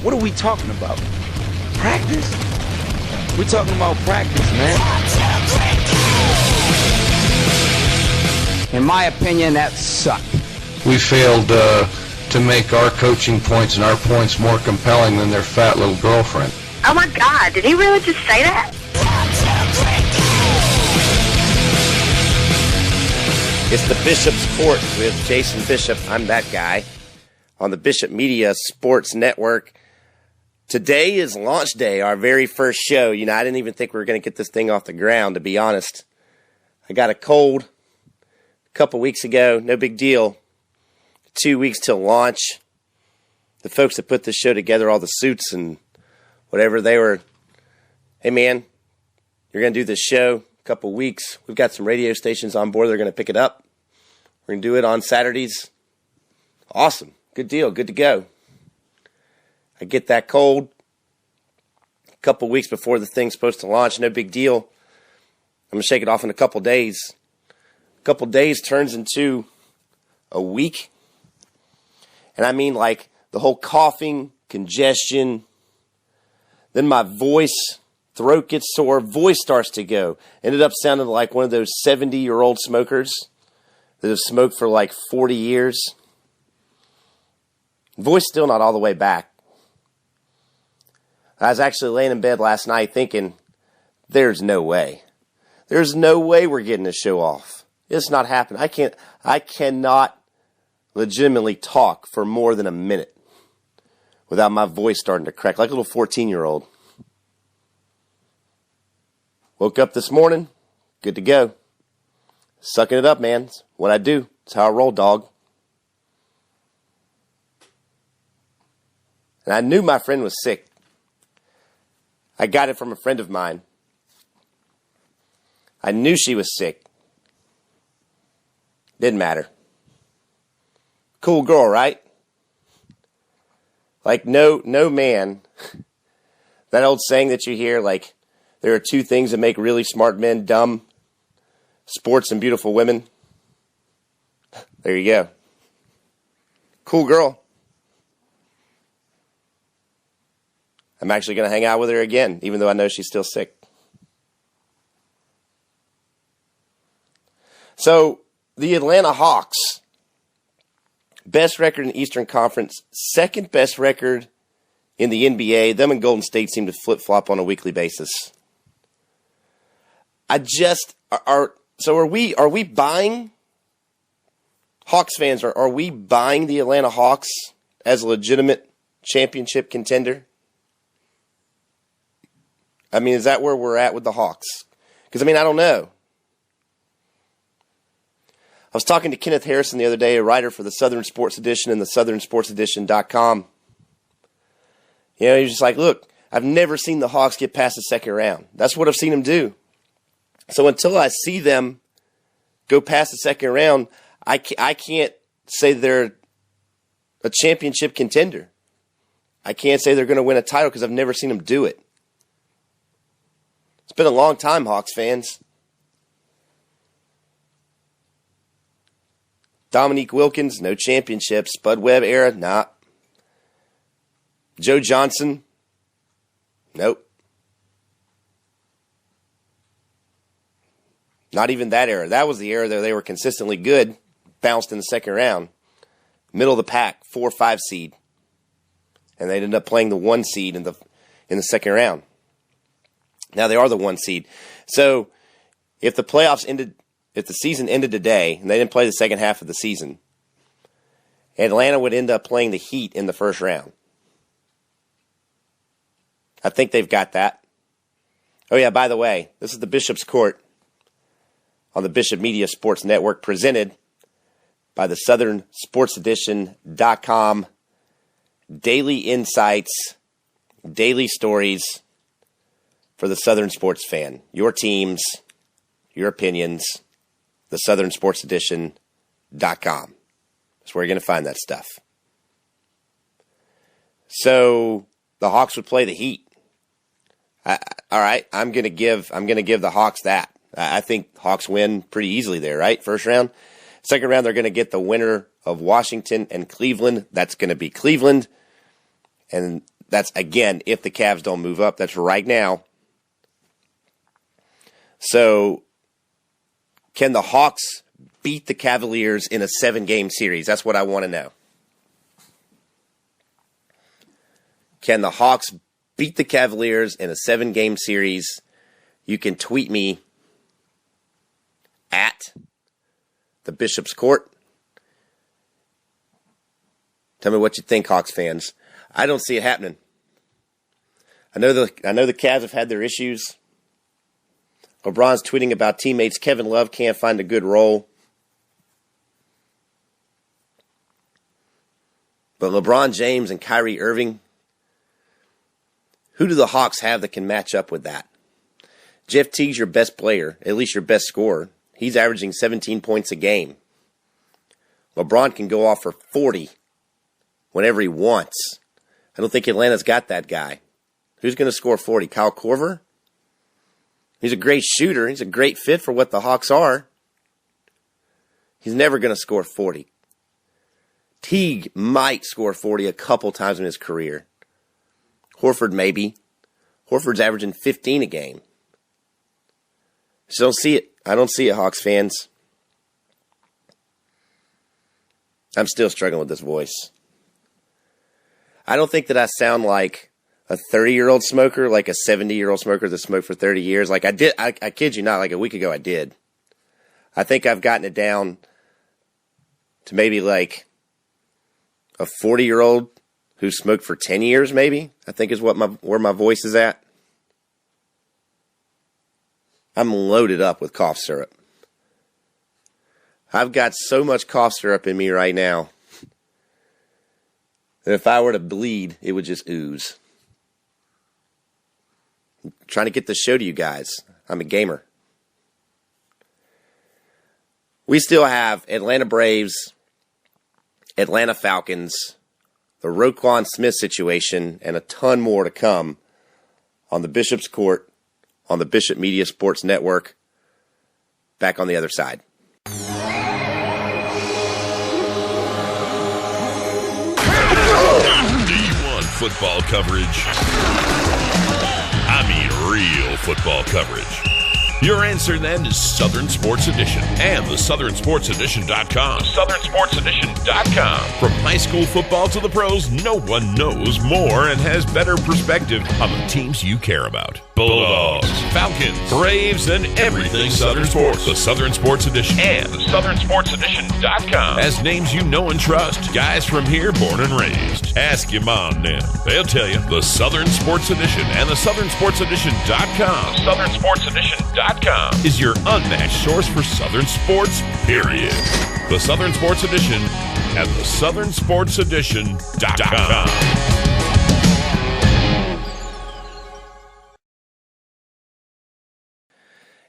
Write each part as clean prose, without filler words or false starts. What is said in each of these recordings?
What are we talking about? Practice? We're talking about practice, man. In my opinion, that sucked. We failed to make our coaching points and our points more compelling than their fat little girlfriend. Oh my God, did he really just say that? It's the Bishop's Court with Jason Bishop. I'm that guy on the Bishop Media Sports Network. Today is launch day, our very first show. You know, I didn't even think we were going to get this thing off the ground, to be honest. I got a cold a couple weeks ago. No big deal. 2 weeks till launch. The folks that put this show together, all the suits and whatever, they were, hey man, you're going to do this show a couple weeks. We've got some radio stations on board. They're going to pick it up. We're going to do it on Saturdays. Awesome. Good deal. Good to go. I get that cold a couple weeks before the thing's supposed to launch. No big deal. I'm going to shake it off in a couple days. A couple days turns into a week. And I mean like the whole coughing, congestion. Then my voice, throat gets sore, voice starts to go. Ended up sounding like one of those 70-year-old smokers that have smoked for like 40 years. Voice still not all the way back. I was actually laying in bed last night thinking, there's no way. There's no way we're getting this show off. It's not happening. I cannot legitimately talk for more than a minute without my voice starting to crack like a little 14-year-old. Woke up this morning, good to go. Sucking it up, man. It's what I do. It's how I roll, dog. And I knew my friend was sick. I got it from a friend of mine. I knew she was sick. Didn't matter. Cool girl, right? Like no man. That old saying that you hear, like, there are two things that make really smart men dumb: sports and beautiful women. There you go. Cool girl. I'm actually going to hang out with her again, even though I know she's still sick. So, the Atlanta Hawks, best record in the Eastern Conference, second best record in the NBA. Them and Golden State seem to flip-flop on a weekly basis. Are we buying, Hawks fans, are we buying the Atlanta Hawks as a legitimate championship contender? I mean, is that where we're at with the Hawks? Because, I mean, I don't know. I was talking to Kenneth Harrison the other day, a writer for the Southern Sports Edition and the southernsportsedition.com. You know, he's just like, look, I've never seen the Hawks get past the second round. That's what I've seen them do. So until I see them go past the second round, I can't say they're a championship contender. I can't say they're going to win a title because I've never seen them do it. It's been a long time, Hawks fans. Dominique Wilkins, no championships. Bud Webb era, nah. Joe Johnson, nope. Not even that era. That was the era that they were consistently good, bounced in the second round. Middle of the pack, 4-5 seed. And they ended up playing the 1 seed in the second round. Now they are the 1 seed. So if the season ended today and they didn't play the second half of the season, Atlanta would end up playing the Heat in the first round. I think they've got that. Oh yeah, by the way, this is the Bishop's Court on the Bishop Media Sports Network, presented by the southernsportsedition.com. Daily insights, daily stories for the Southern sports fan. Your teams, your opinions, the southernsportsedition.com. That's where you're going to find that stuff. So the Hawks would play the Heat. All right, I'm going to give the Hawks that. I think Hawks win pretty easily there, right? First round. Second round, they're going to get the winner of Washington and Cleveland. That's going to be Cleveland. And That's, again, if the Cavs don't move up. That's right now. So, can the Hawks beat the Cavaliers in a 7-game series? That's what I want to know. Can the Hawks beat the Cavaliers in a 7-game series? You can tweet me at the Bishop's Court. Tell me what you think, Hawks fans. I don't see it happening. I know the Cavs have had their issues. LeBron's tweeting about teammates Kevin Love can't find a good role. But LeBron James and Kyrie Irving, who do the Hawks have that can match up with that? Jeff Teague's your best player, at least your best scorer. He's averaging 17 points a game. LeBron can go off for 40 whenever he wants. I don't think Atlanta's got that guy. Who's going to score 40? Kyle Korver? He's a great shooter. He's a great fit for what the Hawks are. He's never going to score 40. Teague might score 40 a couple times in his career. Horford maybe. Horford's averaging 15 a game. Just don't see it. I don't see it, Hawks fans. I'm still struggling with this voice. I don't think that I sound like a 30-year-old smoker, like a 70-year-old smoker that smoked for 30 years. Like I did, I kid you not, like a week ago I did. I think I've gotten it down to maybe like a 40-year-old who smoked for 10 years maybe, I think is where my voice is at. I'm loaded up with cough syrup. I've got so much cough syrup in me right now that if I were to bleed, it would just ooze. I'm trying to get this show to you guys. I'm a gamer. We still have Atlanta Braves, Atlanta Falcons, the Roquan Smith situation, and a ton more to come on the Bishop's Court, on the Bishop Media Sports Network. Back on the other side. D1 football coverage. I mean real football coverage. Your answer then is Southern Sports Edition and the SouthernSportsEdition.com. SouthernSportsEdition.com. From high school football to the pros, no one knows more and has better perspective on the teams you care about. Bulldogs, Falcons, Braves, and everything Southern Sports. The Southern Sports Edition and the SouthernSportsEdition.com has names you know and trust. Guys from here, born and raised. Ask your mom and them. They'll tell you. The Southern Sports Edition and the SouthernSportsEdition.com. SouthernSportsEdition.com is your unmatched source for Southern sports, period. The Southern Sports Edition and the SouthernSportsEdition.com.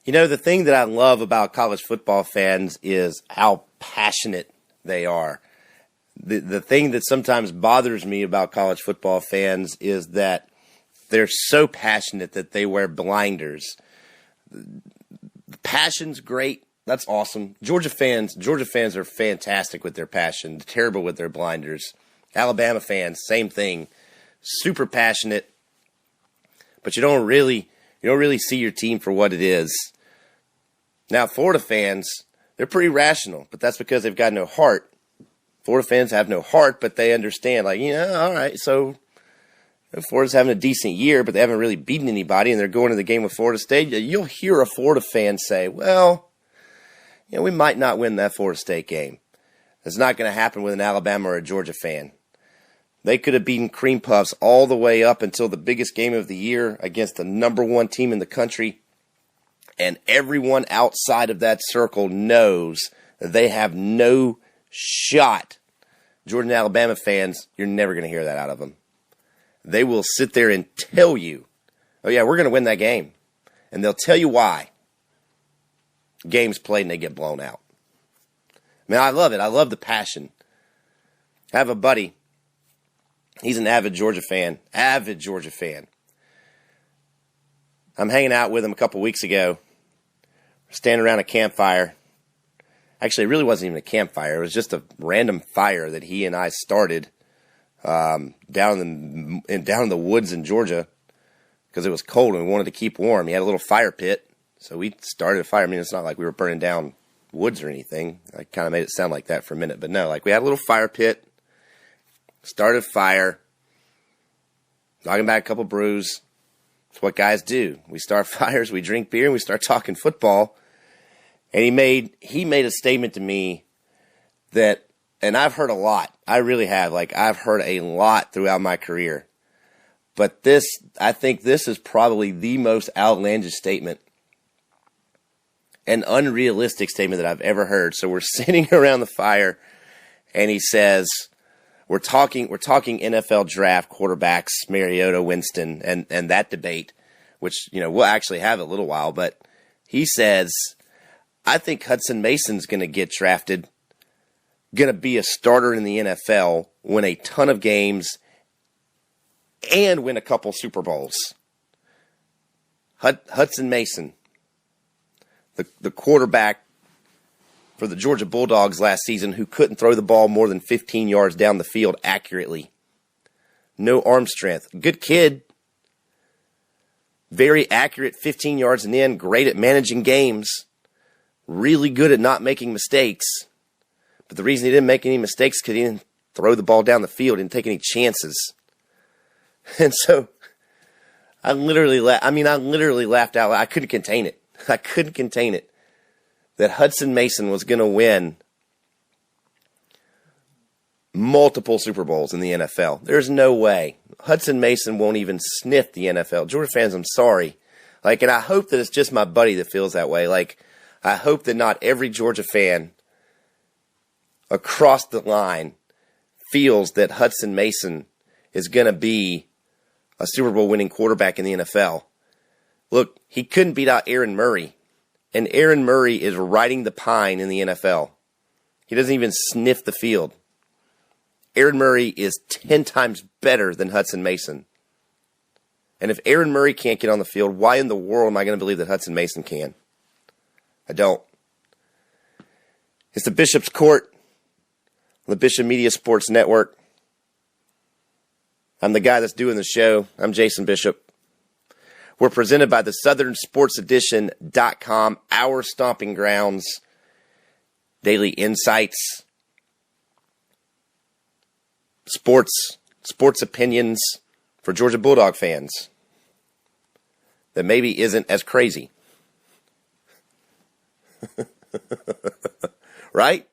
You know, the thing that I love about college football fans is how passionate they are. The thing that sometimes bothers me about college football fans is that they're so passionate that they wear blinders. The passion's great. That's awesome. Georgia fans are fantastic with their passion. They're terrible with their blinders. Alabama fans, same thing. Super passionate, but you don't really see your team for what it is. Now, Florida fans, they're pretty rational, but that's because they've got no heart. Florida fans have no heart, but they understand, like, all right, so Florida's having a decent year, but they haven't really beaten anybody, and they're going to the game with Florida State. You'll hear a Florida fan say, well, we might not win that Florida State game. It's not going to happen with an Alabama or a Georgia fan. They could have beaten Cream Puffs all the way up until the biggest game of the year against the number one team in the country, and everyone outside of that circle knows that they have no shot. Georgia and Alabama fans, you're never going to hear that out of them. They will sit there and tell you, oh, yeah, we're going to win that game. And they'll tell you why. Game's played and they get blown out. I mean, I love it. I love the passion. I have a buddy. He's an avid Georgia fan. I'm hanging out with him a couple weeks ago. Standing around a campfire. Actually, it really wasn't even a campfire. It was just a random fire that he and I started down in the woods in Georgia because it was cold and we wanted to keep warm. He had a little fire pit, so we started a fire. I mean, it's not like we were burning down woods or anything. I kind of made it sound like that for a minute, but no, like we had a little fire pit, started a fire, knocking back a couple brews. It's what guys do. We start fires, we drink beer, and we start talking football. And he made a statement to me that, and I've heard a lot. I really have. Like, I've heard a lot throughout my career. But I think this is probably the most outlandish statement, an unrealistic statement that I've ever heard. So we're sitting around the fire, and he says, we're talking NFL draft quarterbacks, Mariota, Winston, and that debate, which, we'll actually have a little while. But he says, I think Hudson Mason's going to get drafted, going to be a starter in the NFL, win a ton of games, and win a couple Super Bowls. Hudson Mason, the quarterback for the Georgia Bulldogs last season, who couldn't throw the ball more than 15 yards down the field accurately. No arm strength. Good kid. Very accurate 15 yards and in. Great at managing games. Really good at not making mistakes. But the reason he didn't make any mistakes is because he didn't throw the ball down the field, didn't take any chances. And so I literally laughed out loud. I couldn't contain it. That Hudson Mason was going to win multiple Super Bowls in the NFL. There's no way. Hudson Mason won't even sniff the NFL. Georgia fans, I'm sorry. And I hope that it's just my buddy that feels that way. I hope that not every Georgia fan across the line feels that Hudson Mason is going to be a Super Bowl winning quarterback in the NFL. Look, he couldn't beat out Aaron Murray, and Aaron Murray is riding the pine in the NFL. He doesn't even sniff the field. Aaron Murray is 10 times better than Hudson Mason. And if Aaron Murray can't get on the field, why in the world am I going to believe that Hudson Mason can? I don't. It's the Bishop's Court on the Bishop Media Sports Network. I'm the guy that's doing the show. I'm Jason Bishop. We're presented by the SouthernSportsEdition.com, our stomping grounds, daily insights, sports opinions for Georgia Bulldog fans that maybe isn't as crazy. Right?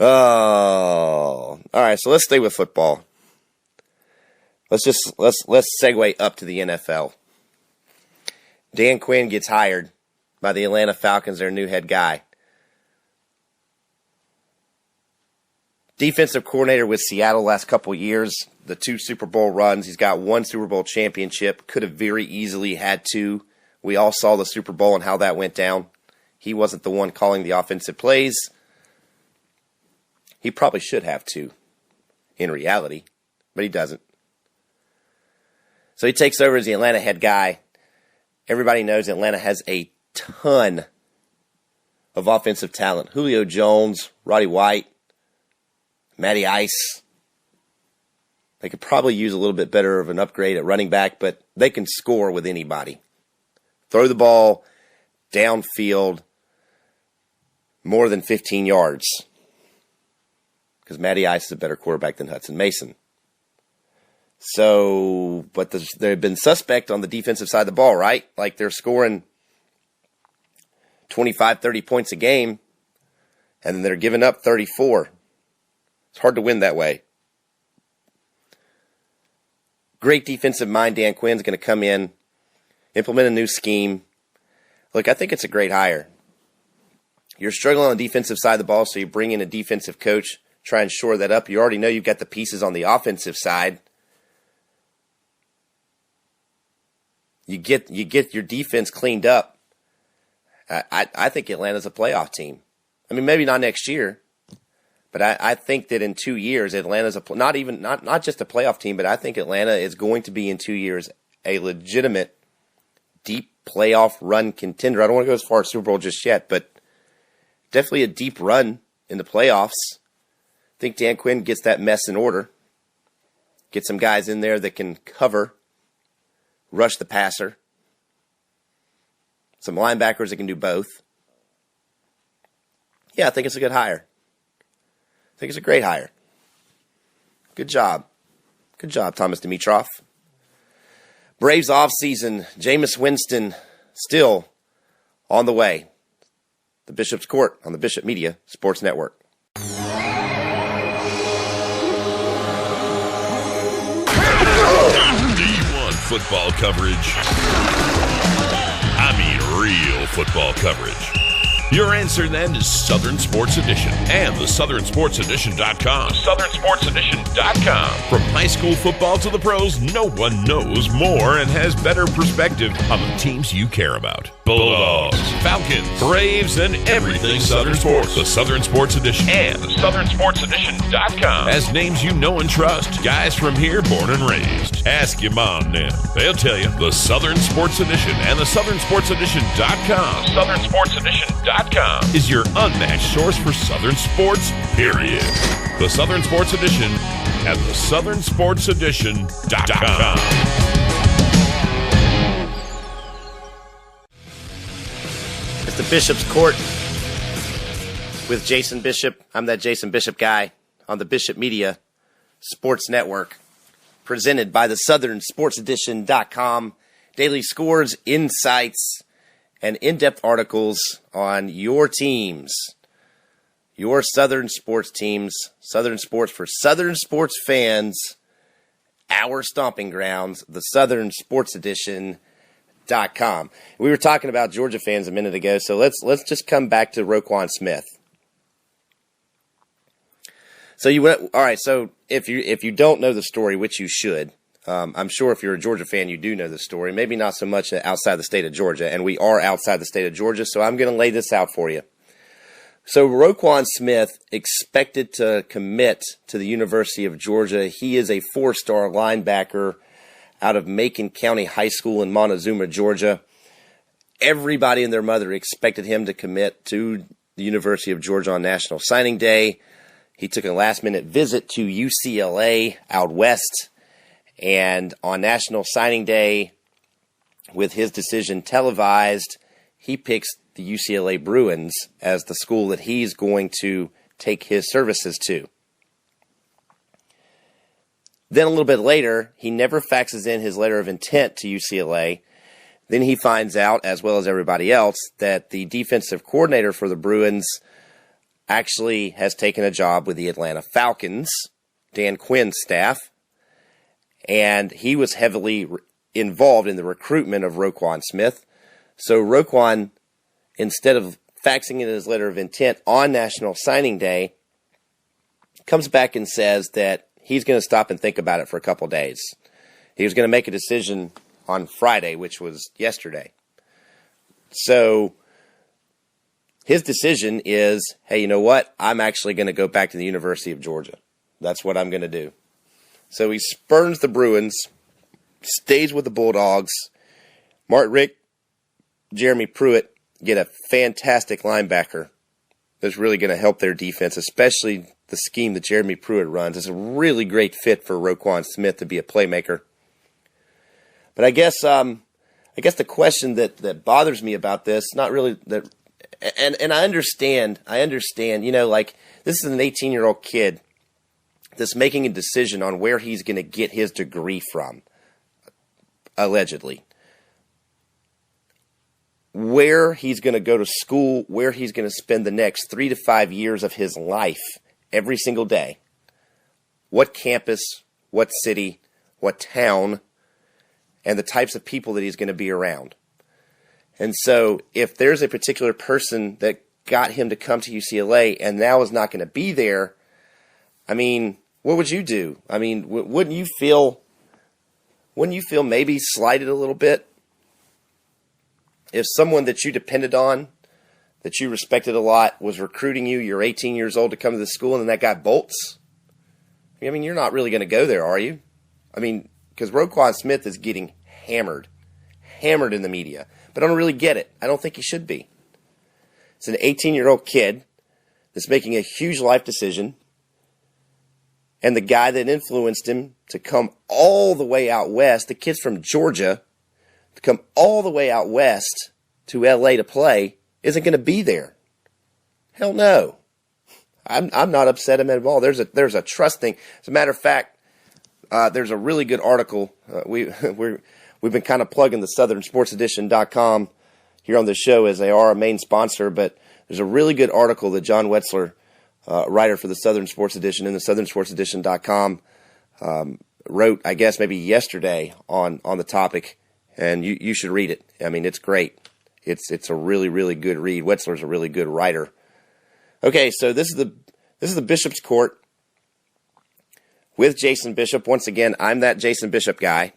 Oh, all right. So let's stay with football. Let's segue up to the NFL. Dan Quinn gets hired by the Atlanta Falcons, their new head guy. Defensive coordinator with Seattle last couple years, the 2 Super Bowl runs. He's got 1 Super Bowl championship. Could have very easily had 2. We all saw the Super Bowl and how that went down. He wasn't the one calling the offensive plays. He probably should have 2 in reality, but he doesn't. So he takes over as the Atlanta head guy. Everybody knows Atlanta has a ton of offensive talent. Julio Jones, Roddy White, Matty Ice. They could probably use a little bit better of an upgrade at running back, but they can score with anybody. Throw the ball downfield more than 15 yards. Because Matty Ice is a better quarterback than Hudson Mason. So, but they've been suspect on the defensive side of the ball, right? They're scoring 25, 30 points a game, and then they're giving up 34. It's hard to win that way. Great defensive mind. Dan Quinn's going to come in, implement a new scheme. Look, I think it's a great hire. You're struggling on the defensive side of the ball, so you bring in a defensive coach, try and shore that up. You already know you've got the pieces on the offensive side. You get your defense cleaned up. I think Atlanta's a playoff team. I mean, maybe not next year, but I think that in 2 years, Atlanta's not just a playoff team, but I think Atlanta is going to be in 2 years a legitimate deep playoff run contender. I don't want to go as far as Super Bowl just yet, but definitely a deep run in the playoffs think Dan Quinn gets that mess in order. Get some guys in there that can cover, rush the passer. Some linebackers that can do both. Yeah, I think it's a good hire. I think it's a great hire. Good job. Good job, Thomas Dimitroff. Braves offseason, Jameis Winston still on the way. The Bishop's Court on the Bishop Media Sports Network. D1 football coverage. I mean real football coverage. Your answer then is Southern Sports Edition and the SouthernSportsEdition.com. SouthernSportsEdition.com. From high school football to the pros, no one knows more and has better perspective on the teams you care about. Bulldogs, Falcons, Braves, and everything Southern Sports. The Southern Sports Edition and the SouthernSportsEdition.com. As names you know and trust. Guys from here, born and raised. Ask your mom and them. They'll tell you. The Southern Sports Edition and the SouthernSportsEdition.com. SouthernSportsEdition.com is your unmatched source for Southern sports, period. The Southern Sports Edition at the SouthernSportsEdition.com. It's the Bishop's Court with Jason Bishop. I'm that Jason Bishop guy on the Bishop Media Sports Network, presented by the SouthernSportsEdition.com. Daily scores, insights, and in-depth articles on your teams, your Southern sports teams, Southern sports for Southern sports fans, our stomping grounds, the SouthernSportsEdition.com. We were talking about Georgia fans a minute ago, so let's just come back to Roquan Smith. So So if you don't know the story, which you should. I'm sure if you're a Georgia fan, you do know the story. Maybe not so much outside the state of Georgia, and we are outside the state of Georgia, so I'm going to lay this out for you. So Roquan Smith expected to commit to the University of Georgia. He is a 4-star linebacker out of Macon County High School in Montezuma, Georgia. Everybody and their mother expected him to commit to the University of Georgia on National Signing Day. He took a last-minute visit to UCLA out west. And on National Signing Day, with his decision televised, he picks the UCLA Bruins as the school that he's going to take his services to. Then a little bit later, he never faxes in his letter of intent to UCLA. Then he finds out, as well as everybody else, that the defensive coordinator for the Bruins actually has taken a job with the Atlanta Falcons, Dan Quinn's staff. And he was heavily involved in the recruitment of Roquan Smith. So Roquan, instead of faxing in his letter of intent on National Signing Day, comes back and says that he's going to stop and think about it for a couple days. He was going to make a decision on Friday, which was yesterday. So his decision is, hey, you know what? I'm actually going to go back to the University of Georgia. That's what I'm going to do. So he spurns the Bruins, stays with the Bulldogs. Mark Richt, Jeremy Pruitt get a fantastic linebacker that's really going to help their defense, especially the scheme that Jeremy Pruitt runs. It's a really great fit for Roquan Smith to be a playmaker. But I guess the question that bothers me about this, not really that, and I understand, you know, like this is an 18-year-old kid that's making a decision on where he's going to get his degree from, allegedly. Where he's going to go to school, where he's going to spend the next 3 to 5 years of his life every single day. What campus, what city, what town, and the types of people that he's going to be around. And so if there's a particular person that got him to come to UCLA and now is not going to be there, I mean, what would you do? I mean, wouldn't you feel maybe slighted a little bit if someone that you depended on, that you respected a lot, was recruiting you, you're 18 years old to come to the school, and then that guy bolts? I mean, you're not really going to go there, are you? I mean, because Roquan Smith is getting hammered in the media. But I don't really get it. I don't think he should be. It's an 18-year-old kid that's making a huge life decision. And the guy that influenced him to come all the way out west, the kid's from Georgia, to come all the way out west to L.A. to play, isn't going to be there. Hell no. I'm not upset at him at all. There's a trust thing. As a matter of fact, there's a really good article. We've been kind of plugging the SouthernSportsEdition.com here on the show as they are a main sponsor, but there's a really good article that John Wetzler, writer for the Southern Sports Edition and the SouthernSportsEdition.com, wrote, I guess, maybe yesterday on the topic, and you should read it. I mean, it's great. It's a really, really good read. Wetzler's a really good writer. Okay, so this is the Bishop's Court with Jason Bishop. Once again, I'm that Jason Bishop guy.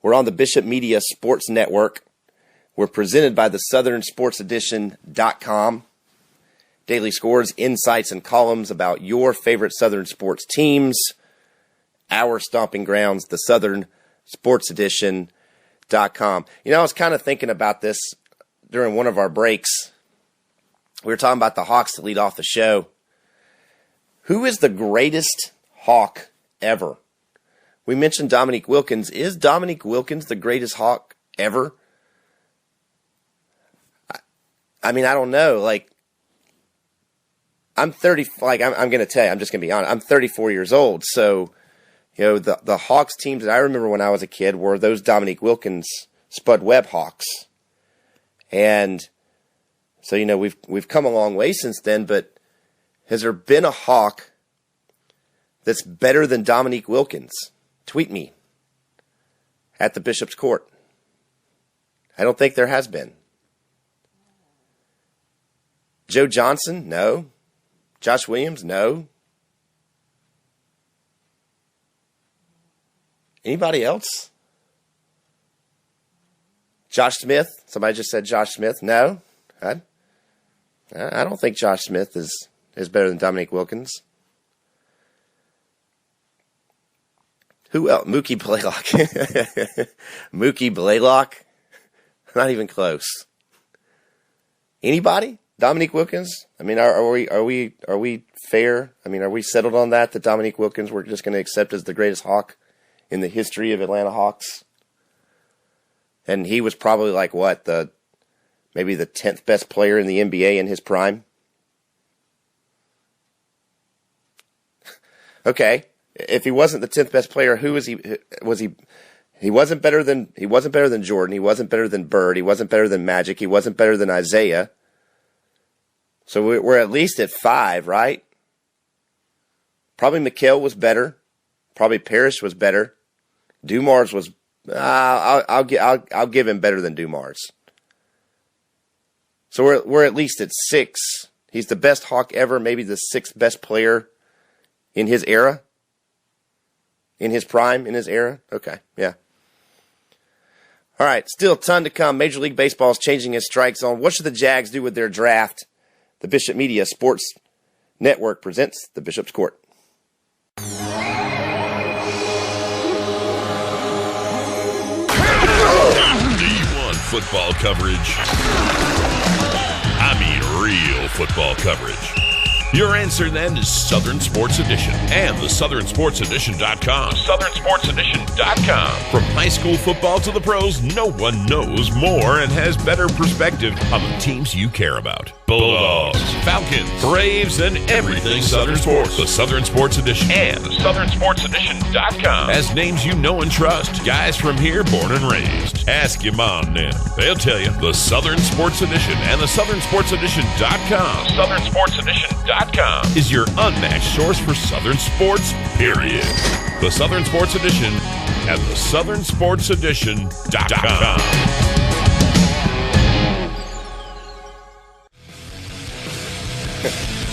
We're on the Bishop Media Sports Network. We're presented by the SouthernSportsEdition.com. Daily scores, insights, and columns about your favorite Southern sports teams. Our stomping grounds, the SouthernSportsEdition.com. You know, I was kind of thinking about this during one of our breaks. We were talking about the Hawks to lead off the show. Who is the greatest Hawk ever? We mentioned Dominique Wilkins. Is Dominique Wilkins the greatest Hawk ever? I mean, I don't know. Like, I'm 30. Like, I'm going to tell you. I'm just going to be honest. I'm 34 years old. So, you know, the Hawks teams that I remember when I was a kid were those Dominique Wilkins Spud Webb Hawks, and so, you know, we've come a long way since then, but has there been a Hawk that's better than Dominique Wilkins? Tweet me at the Bishop's Court. I don't think there has been. Joe Johnson? No. Josh Williams? No. Anybody else? Josh Smith? Somebody just said Josh Smith. No. I don't think Josh Smith is better than Dominique Wilkins. Who else? Mookie Blaylock. Mookie Blaylock? Not even close. Anybody? Dominique Wilkins? I mean, are we fair? I mean, are we settled on that Dominique Wilkins we're just going to accept as the greatest Hawk in the history of Atlanta Hawks? And he was probably like what, maybe the 10th best player in the NBA in his prime? Okay, if he wasn't the 10th best player, who was he? He wasn't better than Jordan. He wasn't better than Bird. He wasn't better than Magic. He wasn't better than Isaiah. So we're at least at 5, right? Probably McHale was better. Probably Parrish was better. Dumars was. I'll give him better than Dumars. So we're at least at 6. He's the best Hawk ever, maybe the 6th best player in his era, in his prime, in his era. Okay, yeah. All right, still a ton to come. Major League Baseball is changing its strike zone. What should the Jags do with their draft? The Bishop Media Sports Network presents the Bishop's Court. D1 football coverage. I mean real football coverage. Your answer then is Southern Sports Edition and the SouthernSportsEdition.com. SouthernSportsEdition.com. From high school football to the pros, no one knows more and has better perspective on the teams you care about. Bulldogs, Falcons, Braves, and everything Southern Sports. The Southern Sports Edition and the SouthernSportsEdition.com. As names you know and trust. Guys from here, born and raised. Ask your mom and them. They'll tell you. The Southern Sports Edition and the SouthernSportsEdition.com. SouthernSportsEdition.com is your unmatched source for Southern sports, period. The Southern Sports Edition and the SouthernSportsEdition.com.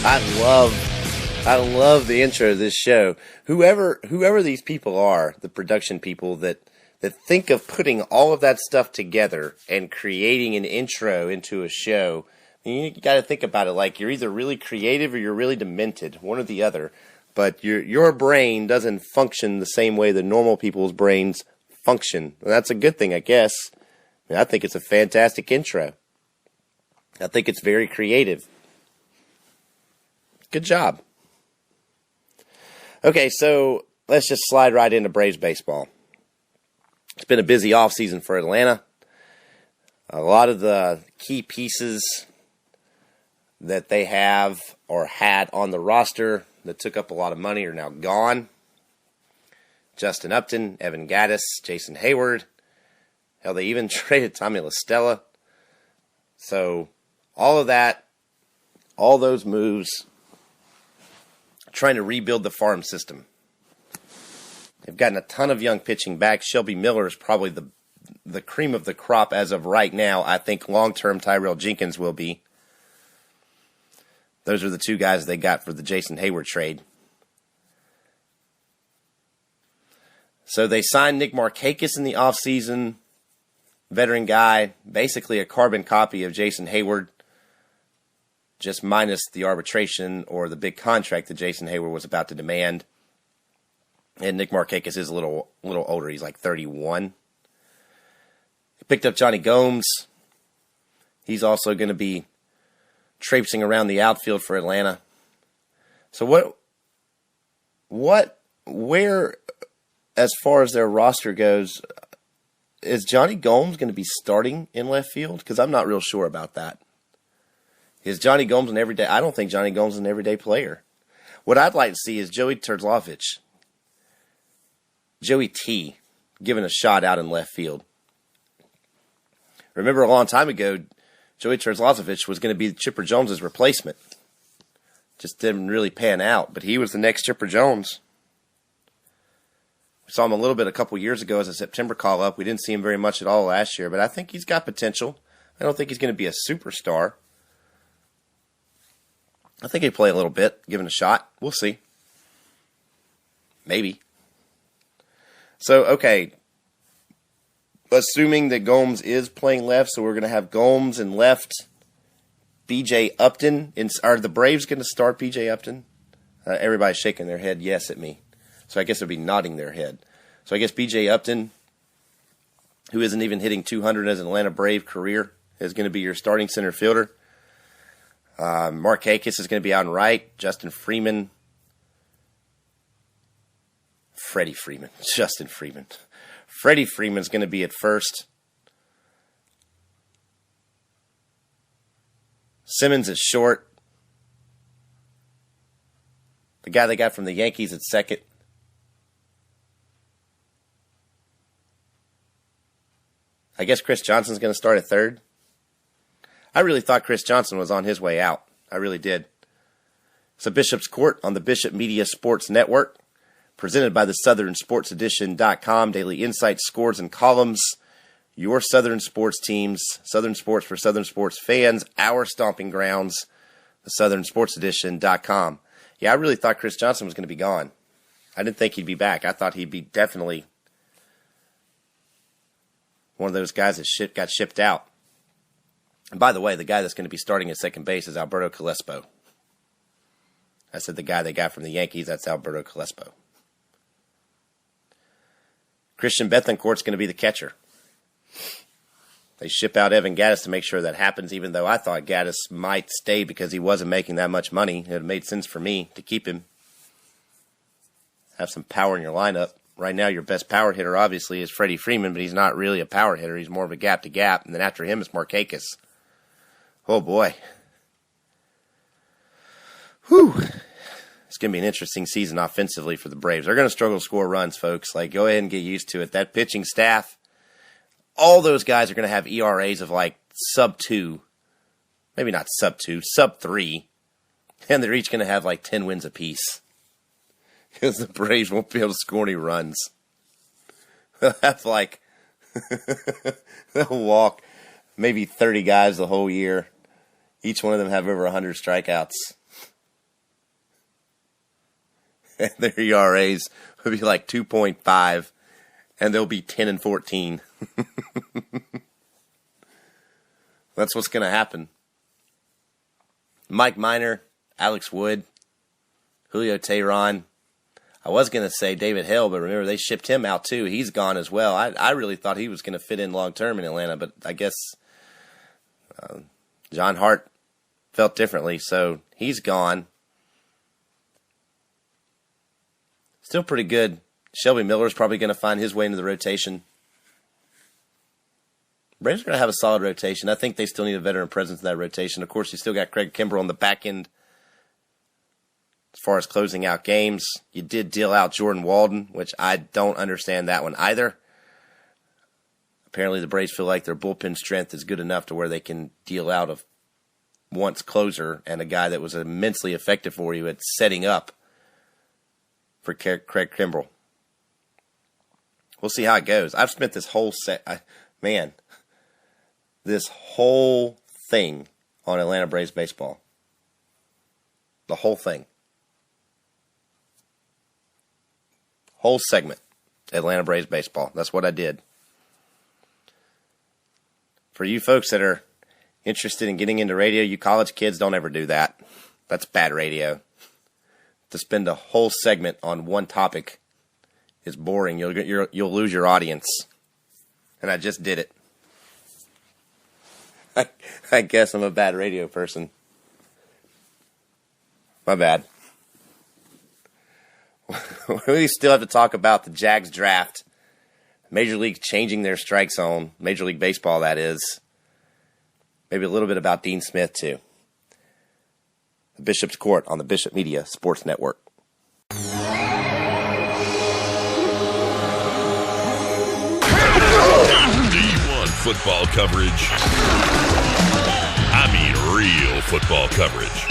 I love the intro of this show. Whoever these people are, the production people that think of putting all of that stuff together and creating an intro into a show, you got to think about it like you're either really creative or you're really demented, one or the other. But your brain doesn't function the same way that normal people's brains function. And that's a good thing, I guess. I think it's a fantastic intro. I think it's very creative. Good job. Okay, so let's just slide right into Braves baseball. It's been a busy offseason for Atlanta. A lot of the key pieces that they have or had on the roster that took up a lot of money are now gone. Justin Upton, Evan Gattis, Jason Hayward. Hell, they even traded Tommy La Stella. So all of that, all those moves, trying to rebuild the farm system. They've gotten a ton of young pitching back. Shelby Miller is probably the cream of the crop as of right now. I think long-term Tyrell Jenkins will be. Those are the two guys they got for the Jason Hayward trade. So they signed Nick Markakis in the offseason. Veteran guy, basically a carbon copy of Jason Hayward, just minus the arbitration or the big contract that Jason Hayward was about to demand. And Nick Markakis is a little older. He's like 31. He picked up Johnny Gomes. He's also going to be traipsing around the outfield for Atlanta. So where, as far as their roster goes, is Johnny Gomes going to be starting in left field? Because I'm not real sure about that. Is Johnny Gomes an everyday? I don't think Johnny Gomes is an everyday player. What I'd like to see is Joey Terzlovich, Joey T, given a shot out in left field. Remember a long time ago, Joey Terzlovich was going to be Chipper Jones's replacement. Just didn't really pan out, but he was the next Chipper Jones. We saw him a little bit a couple years ago as a September call-up. We didn't see him very much at all last year, but I think he's got potential. I don't think he's going to be a superstar. I think he'll play a little bit, given a shot. We'll see. Maybe. So, okay. Assuming that Gomes is playing left, so we're going to have Gomes in left. B.J. Upton. Are the Braves going to start B.J. Upton? Everybody's shaking their head yes at me. So I guess they'll be nodding their head. So I guess B.J. Upton, who isn't even hitting 200 as an Atlanta Brave career, is going to be your starting center fielder. Markakis is going to be out and right. Justin Freeman. Freddie Freeman. Justin Freeman. Freddie Freeman's going to be at first. Simmons is short. The guy they got from the Yankees at second. I guess Chris Johnson's going to start at third. I really thought Chris Johnson was on his way out. I really did. It's a Bishop's Court on the Bishop Media Sports Network, presented by the SouthernSportsEdition.com. Daily insights, scores, and columns. Your Southern sports teams. Southern sports for Southern sports fans. Our stomping grounds. The SouthernSportsEdition.com. Yeah, I really thought Chris Johnson was going to be gone. I didn't think he'd be back. I thought he'd be definitely one of those guys that got shipped out. And by the way, the guy that's going to be starting at second base is Alberto Calespo. I said the guy they got from the Yankees, that's Alberto Calespo. Christian Bethancourt's going to be the catcher. They ship out Evan Gattis to make sure that happens, even though I thought Gattis might stay because he wasn't making that much money. It would have made sense for me to keep him. Have some power in your lineup. Right now, your best power hitter, obviously, is Freddie Freeman, but he's not really a power hitter. He's more of a gap-to-gap, and then after him is Markakis. Oh, boy. Whew. It's going to be an interesting season offensively for the Braves. They're going to struggle to score runs, folks. Like, go ahead and get used to it. That pitching staff, all those guys are going to have ERAs of like sub-2. Maybe not sub-2, sub-3. And they're each going to have like 10 wins apiece. Because the Braves won't be able to score any runs. They'll have like, they'll walk maybe 30 guys the whole year. Each one of them have over 100 strikeouts. And their ERAs will be like 2.5, and they'll be 10 and 14. That's what's going to happen. Mike Minor, Alex Wood, Julio Teheran. I was going to say David Hale, but remember, they shipped him out too. He's gone as well. I really thought he was going to fit in long-term in Atlanta, but I guess John Hart felt differently, so he's gone. Still pretty good. Shelby Miller's probably going to find his way into the rotation. Braves are going to have a solid rotation. I think they still need a veteran presence in that rotation. Of course, you still got Craig Kimbrell on the back end as far as closing out games. You did deal out Jordan Walden, which I don't understand that one either. Apparently, the Braves feel like their bullpen strength is good enough to where they can deal out a once closer and a guy that was immensely effective for you at setting up for Craig Kimbrell. We'll see how it goes. I've spent this whole this whole thing on Atlanta Braves baseball. The whole thing. Whole segment. Atlanta Braves baseball. That's what I did. For you folks that are interested in getting into radio, you college kids, don't ever do that. That's bad radio. To spend a whole segment on one topic is boring. You'll lose your audience. And I just did it. I guess I'm a bad radio person. My bad. We still have to talk about the Jags draft. Major League changing their strike zone. Major League Baseball, that is. Maybe a little bit about Dean Smith, too. The Bishop's Court on the Bishop Media Sports Network. D1 football coverage. I mean real football coverage.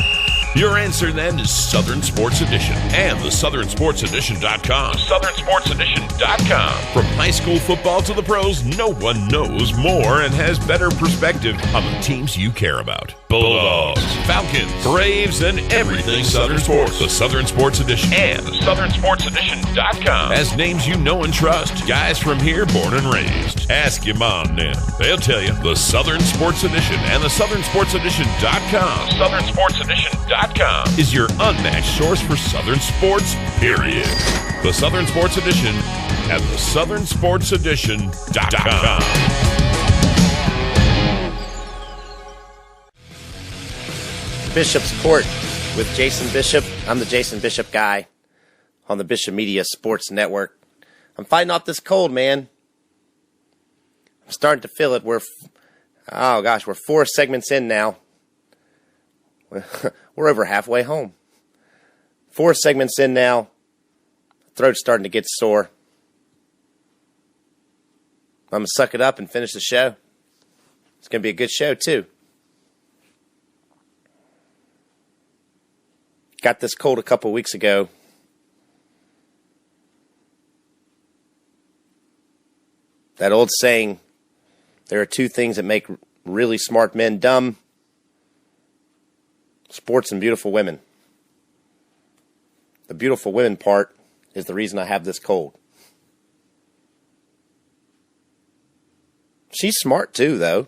Your answer then is Southern Sports Edition and the SouthernSportsEdition.com. SouthernSportsEdition.com. From high school football to the pros, no one knows more and has better perspective on the teams you care about. Bulldogs, Falcons, Braves, and everything Southern Sports. The Southern Sports Edition and the SouthernSportsEdition.com. As names you know and trust, guys from here born and raised. Ask your mom and them. They'll tell you. The Southern Sports Edition and the SouthernSportsEdition.com. SouthernSportsEdition.com is your unmatched source for Southern sports, period. The Southern Sports Edition at the SouthernSportsEdition.com. Bishop's Court with Jason Bishop. I'm the Jason Bishop guy on the Bishop Media Sports Network. I'm fighting off this cold, man. I'm starting to feel it. We're 4 segments in now. We're over halfway home. 4 segments in now. Throat's starting to get sore. I'm going to suck it up and finish the show. It's going to be a good show, too. Got this cold a couple weeks ago. That old saying, there are 2 things that make really smart men dumb. Sports and beautiful women. The beautiful women part is the reason I have this cold. She's smart too, though.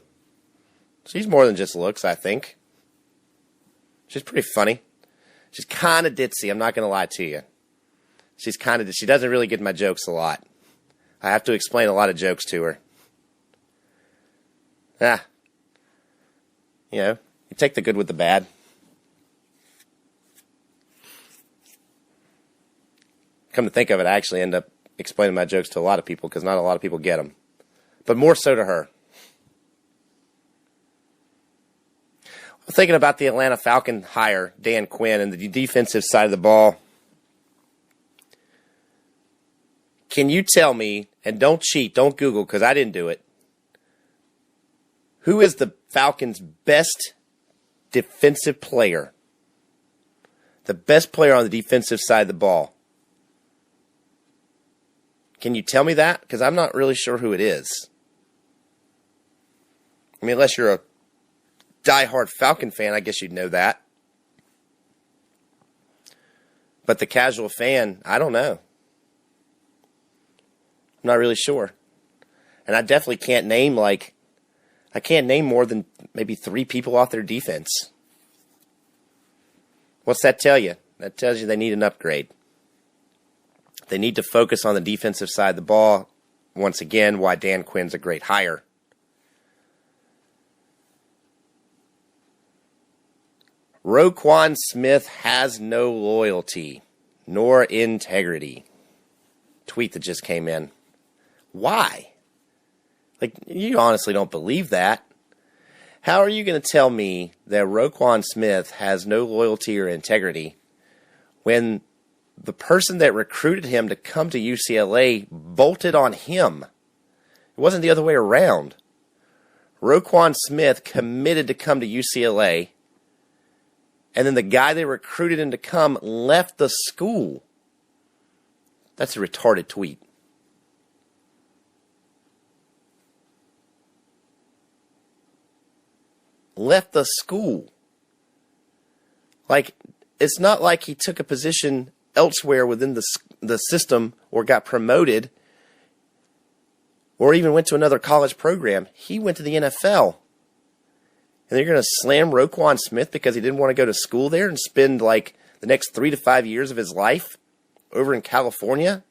She's more than just looks, I think. She's pretty funny. She's kind of ditzy, I'm not going to lie to you. She doesn't really get my jokes a lot. I have to explain a lot of jokes to her. You take the good with the bad. Come to think of it, I actually end up explaining my jokes to a lot of people because not a lot of people get them. But more so to her. I'm thinking about the Atlanta Falcon hire, Dan Quinn, and the defensive side of the ball. Can you tell me, and don't cheat, don't Google because I didn't do it, who is the Falcons' best defensive player? The best player on the defensive side of the ball. Can you tell me that? Because I'm not really sure who it is. I mean, unless you're a diehard Falcon fan, I guess you'd know that. But the casual fan, I don't know. I'm not really sure. And I definitely can't name more than maybe 3 people off their defense. What's that tell you? That tells you they need an upgrade. They need to focus on the defensive side of the ball. Once again, why Dan Quinn's a great hire. Roquan Smith has no loyalty nor integrity. tweet that just came in. Why? Like, you honestly don't believe that. How are you going to tell me that Roquan Smith has no loyalty or integrity when the person that recruited him to come to UCLA bolted on him? It wasn't the other way around. Roquan Smith committed to come to UCLA, and then the guy they recruited him to come left the school. That's a retarded tweet. Left the school. Like, it's not like he took a position elsewhere within the system or got promoted or even went to another college program. He went to the NFL. And they're going to slam Roquan Smith because he didn't want to go to school there and spend like the next 3 to 5 years of his life over in California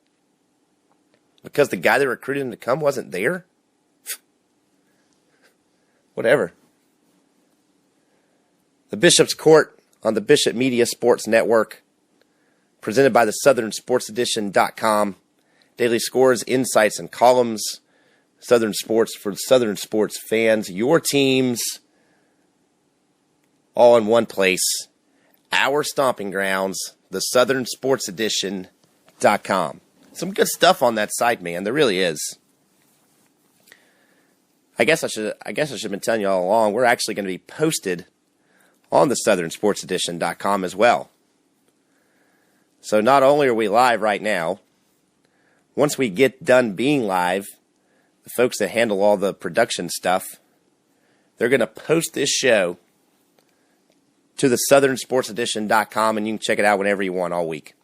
because the guy that recruited him to come wasn't there? Whatever. The Bishop's Court on the Bishop Media Sports Network, presented by the SouthernSportsEdition.com. Daily scores, insights, and columns. Southern Sports for Southern Sports fans. Your teams, all in one place. Our stomping grounds, the SouthernSportsEdition.com. Some good stuff on that site, man. There really is. I guess I should have been telling you all along. We're actually going to be posted on the SouthernSportsEdition.com as well. So not only are we live right now, once we get done being live, the folks that handle all the production stuff, they're going to post this show to the SouthernSportsEdition.com, and you can check it out whenever you want all week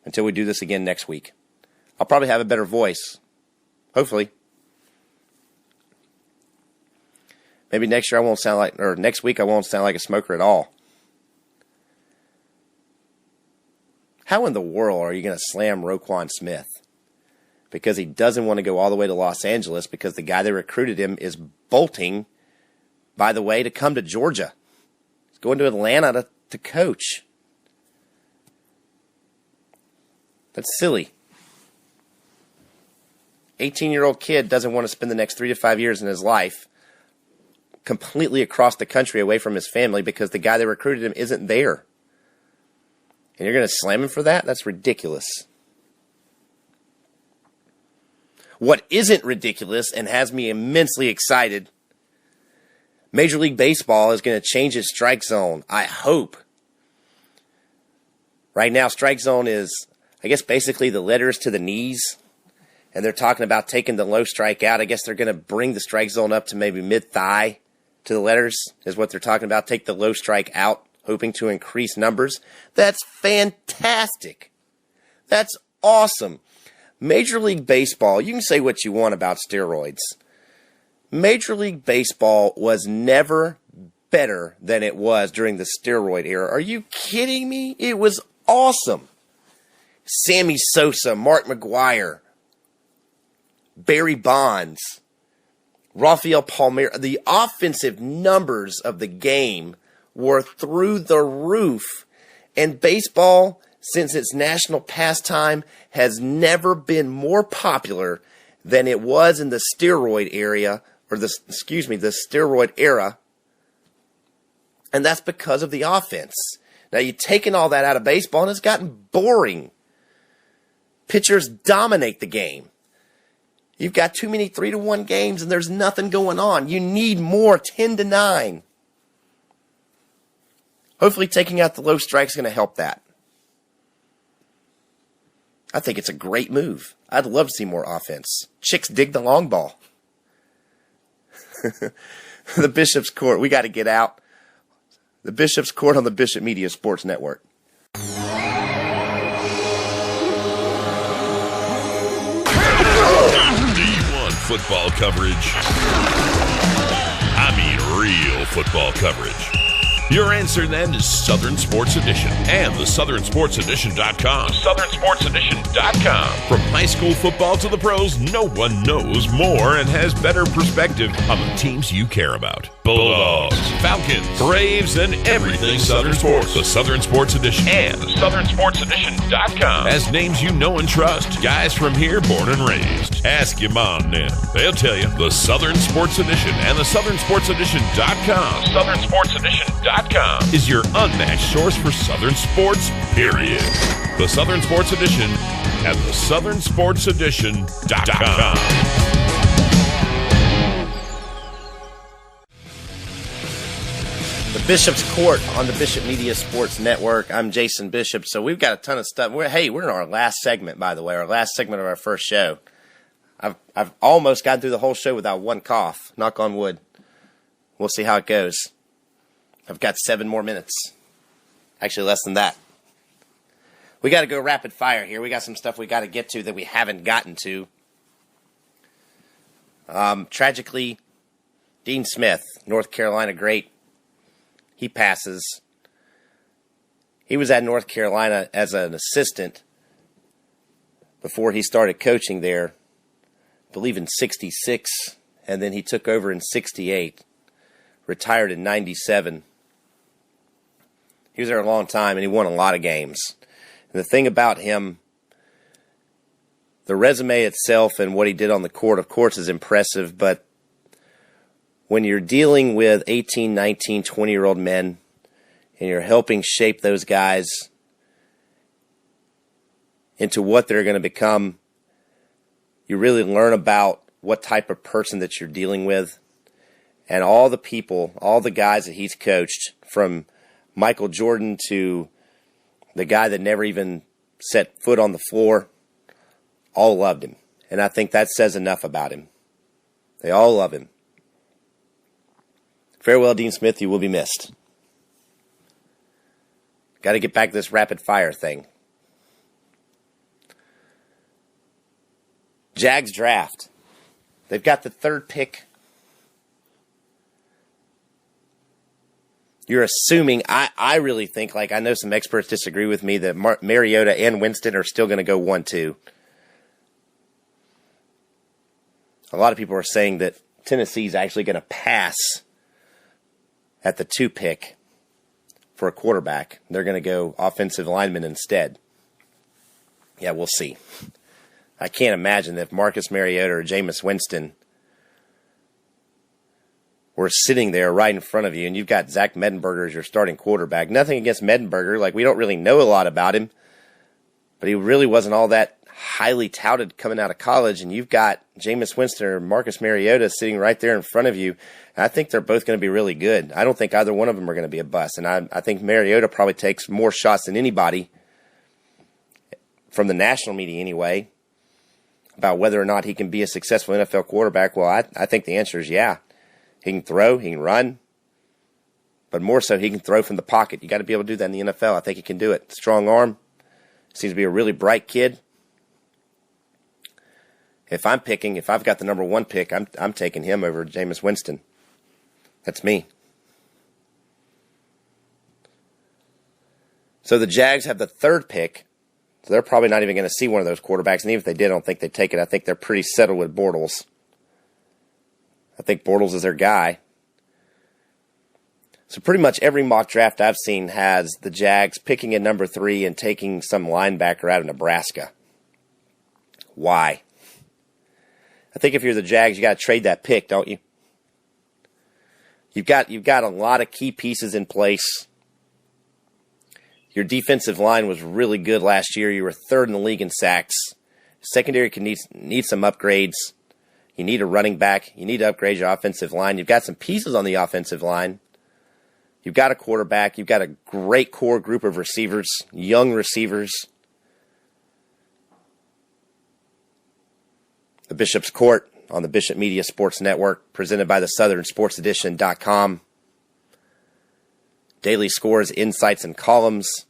until we do this again next week. I'll probably have a better voice, hopefully. Maybe next year next week I won't sound like a smoker at all. How in the world are you going to slam Roquan Smith? Because he doesn't want to go all the way to Los Angeles because the guy that recruited him is bolting, by the way, to come to Georgia. He's going to Atlanta to coach. That's silly. 18-year-old kid doesn't want to spend the next 3 to 5 years in his life completely across the country away from his family because the guy that recruited him isn't there. And you're going to slam him for that? That's ridiculous. What isn't ridiculous and has me immensely excited, Major League Baseball is going to change its strike zone. I hope. Right now, strike zone is, I guess, basically the letters to the knees. And they're talking about taking the low strike out. I guess they're going to bring the strike zone up to maybe mid-thigh to the letters is what they're talking about. Take the low strike out, hoping to increase numbers. That's fantastic. That's awesome. Major League Baseball, you can say what you want about steroids. Major League Baseball was never better than it was during the steroid era. Are you kidding me? It was awesome. Sammy Sosa, Mark McGwire, Barry Bonds, Rafael Palmeiro. The offensive numbers of the game were through the roof. And baseball, since its national pastime, has never been more popular than it was in the steroid area, or the steroid era. And that's because of the offense. Now, you've taken all that out of baseball, and it's gotten boring. Pitchers dominate the game. You've got too many 3-1 games, and there's nothing going on. You need more 10-9. Hopefully, taking out the low strike is going to help that. I think it's a great move. I'd love to see more offense. Chicks dig the long ball. The Bishop's Court. We got to get out. The Bishop's Court on the Bishop Media Sports Network. D1 football coverage. I mean real football coverage. Your answer then is Southern Sports Edition and the SouthernSportsEdition.com. SouthernSportsEdition.com. From high school football to the pros, no one knows more and has better perspective on the teams you care about. Bulldogs, Falcons, Braves, and everything Southern Sports. The Southern Sports Edition and the SouthernSportsEdition.com. As names you know and trust. Guys from here, born and raised. Ask your mom and them. They'll tell you. The Southern Sports Edition and the SouthernSportsEdition.com. SouthernSportsEdition.com is your unmatched source for Southern sports, period. The Southern Sports Edition at the SouthernSportsEdition.com. The Bishop's Court on the Bishop Media Sports Network. I'm Jason Bishop. So we've got a ton of stuff. We're in our last segment, by the way, our last segment of our first show. I've almost gotten through the whole show without one cough. Knock on wood. We'll see how it goes. I've got 7 more minutes. Actually, less than that. We got to go rapid fire here. We got some stuff we got to get to that we haven't gotten to. Tragically, Dean Smith, North Carolina great. He passes. He was at North Carolina as an assistant before he started coaching there, I believe in 66, and then he took over in 68, retired in 97. He was there a long time, and he won a lot of games. And the thing about him, the resume itself and what he did on the court, of course, is impressive, but when you're dealing with 18, 19, 20-year-old men, and you're helping shape those guys into what they're going to become, you really learn about what type of person that you're dealing with. And all the people, all the guys that he's coached, from Michael Jordan to the guy that never even set foot on the floor, all loved him. And I think that says enough about him. They all love him. Farewell, Dean Smith. You will be missed. Got to get back to this rapid fire thing. Jags draft. They've got the 3rd pick. You're assuming, I really think, like I know some experts disagree with me, that Mariota and Winston are still going to go 1-2. A lot of people are saying that Tennessee's actually going to pass at the 2 pick for a quarterback. They're going to go offensive lineman instead. Yeah, we'll see. I can't imagine that if Marcus Mariota or Jameis Winston were sitting there right in front of you, and you've got Zach Mettenberger as your starting quarterback. Nothing against Mettenberger. Like, we don't really know a lot about him, but he really wasn't all that highly touted coming out of college, and you've got Jameis Winston or Marcus Mariota sitting right there in front of you. And I think they're both going to be really good. I don't think either one of them are going to be a bust, and I think Mariota probably takes more shots than anybody, from the national media anyway, about whether or not he can be a successful NFL quarterback. Well, I think the answer is yeah. He can throw, he can run, but more so he can throw from the pocket. You got to be able to do that in the NFL. I think he can do it. Strong arm. Seems to be a really bright kid. If I've got the number 1 pick, I'm taking him over Jameis Winston. That's me. So the Jags have the 3rd pick, so they're probably not even going to see one of those quarterbacks. And even if they did, I don't think they'd take it. I think they're pretty settled with Bortles. I think Bortles is their guy. So pretty much every mock draft I've seen has the Jags picking at number 3 and taking some linebacker out of Nebraska. Why? I think if you're the Jags, you got to trade that pick, don't you? You've got a lot of key pieces in place. Your defensive line was really good last year. You were 3rd in the league in sacks. Secondary can need some upgrades. You need a running back. You need to upgrade your offensive line. You've got some pieces on the offensive line. You've got a quarterback. You've got a great core group of receivers, young receivers. The Bishop's Court on the Bishop Media Sports Network, presented by the SouthernSportsEdition.com. Daily scores, insights, and columns.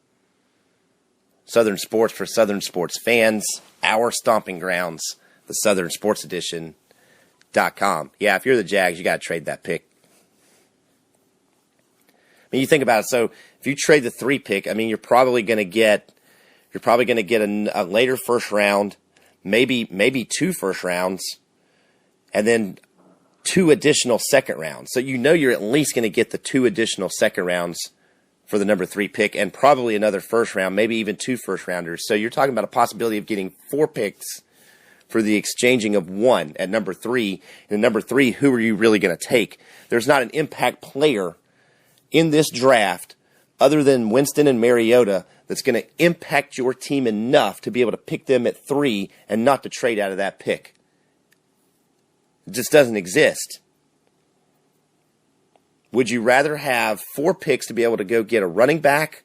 Southern Sports for Southern Sports fans. Our stomping grounds, the SouthernSportsEdition.com. Yeah, if you're the Jags, you got to trade that pick. mean, you think about it. So if you trade the 3 pick, I mean, you're probably going to get a later first round, maybe 2 first rounds, and then 2 additional second rounds. So you're at least going to get the 2 additional second rounds for the number 3 pick, and probably another first round, maybe even 2 first rounders. So you're talking about a possibility of getting 4 picks for the exchanging of 1 at number 3. And at number 3, who are you really going to take? There's not an impact player in this draft other than Winston and Mariota that's going to impact your team enough to be able to pick them at 3 and not to trade out of that pick. It just doesn't exist. Would you rather have 4 picks to be able to go get a running back,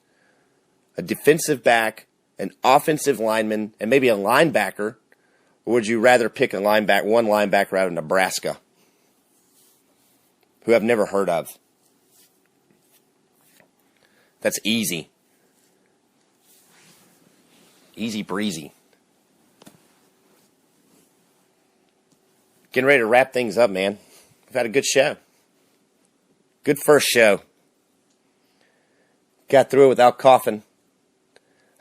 a defensive back, an offensive lineman, and maybe a linebacker? Or would you rather pick one linebacker out of Nebraska, who I've never heard of? That's easy. Easy breezy. Getting ready to wrap things up, man. We've had a good show. Good first show. Got through it without coughing.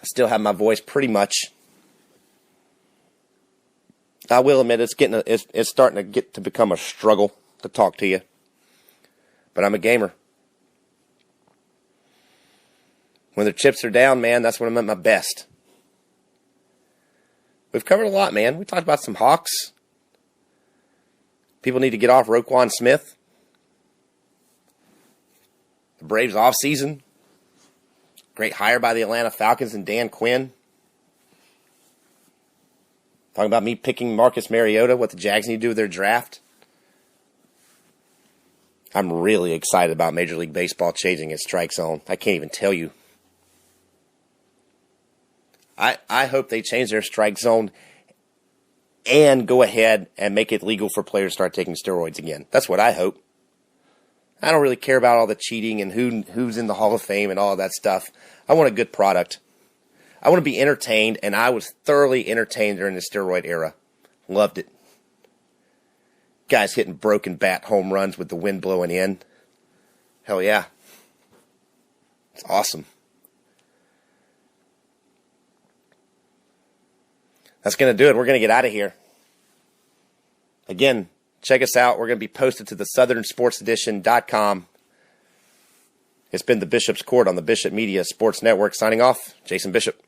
I still have my voice pretty much. I will admit it's starting to become a struggle to talk to you. But I'm a gamer. When the chips are down, man, that's when I'm at my best. We've covered a lot, man. We talked about some Hawks. People need to get off Roquan Smith. The Braves offseason. Great hire by the Atlanta Falcons and Dan Quinn. Talking about me picking Marcus Mariota, what the Jags need to do with their draft. I'm really excited about Major League Baseball changing its strike zone. I can't even tell you. I hope they change their strike zone and go ahead and make it legal for players to start taking steroids again. That's what I hope. I don't really care about all the cheating and who's in the Hall of Fame and all of that stuff. I want a good product. I want to be entertained, and I was thoroughly entertained during the steroid era. Loved it. Guys hitting broken bat home runs with the wind blowing in. Hell yeah. It's awesome. That's going to do it. We're going to get out of here. Again, check us out. We're going to be posted to the southernsportsedition.com. It's been the Bishop's Court on the Bishop Media Sports Network. Signing off, Jason Bishop.